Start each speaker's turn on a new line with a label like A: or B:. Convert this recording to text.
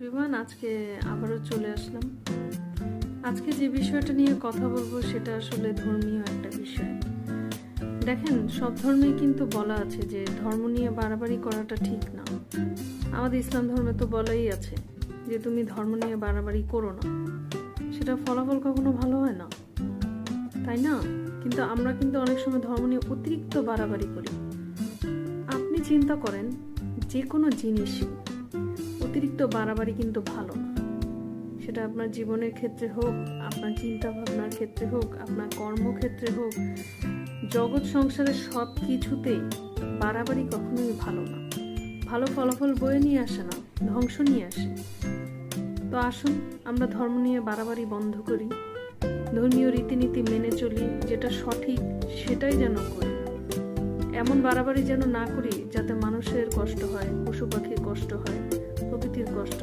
A: Everyone, আজকে আবারও চলে আসলাম। আজকে যে বিষয়টা নিয়ে কথা বলবো সেটা আসলে ধর্মীয় একটা বিষয়। দেখেন, সব ধর্মেই কিন্তু বলা আছে যে ধর্ম নিয়ে বাড়াবাড়ি করাটা ঠিক না। আমাদের ইসলাম ধর্মে তো বলাই আছে যে তুমি ধর্ম নিয়ে বাড়াবাড়ি করো না, সেটা ফলাফল কখনো ভালো হয় না, তাই না? কিন্তু আমরা কিন্তু অনেক সময় ধর্ম নিয়ে অতিরিক্ত বাড়াবাড়ি করি। আপনি চিন্তা করেন, যে কোনো জিনিসই অতিরিক্ত বাড়াবাড়ি কিন্তু ভালো না। সেটা আপনার জীবনের ক্ষেত্রে হোক, আপনার চিন্তা ভাবনার ক্ষেত্রে হোক, আপনার কর্মক্ষেত্রে হোক, জগৎ সংসারের সব কিছুতেই বাড়াবাড়ি কখনোই ভালো না। ভালো ফলাফল বয়ে নিয়ে আসে না, ধ্বংস নিয়ে আসে। তো আসুন আমরা ধর্ম নিয়ে বাড়াবাড়ি বন্ধ করি, ধর্মীয় রীতিনীতি মেনে চলি, যেটা সঠিক সেটাই যেন করি। এমন বাড়াবাড়ি যেন না করি যাতে মানুষের কষ্ট হয়, পশু পাখির কষ্ট হয়, প্রকৃতির কষ্ট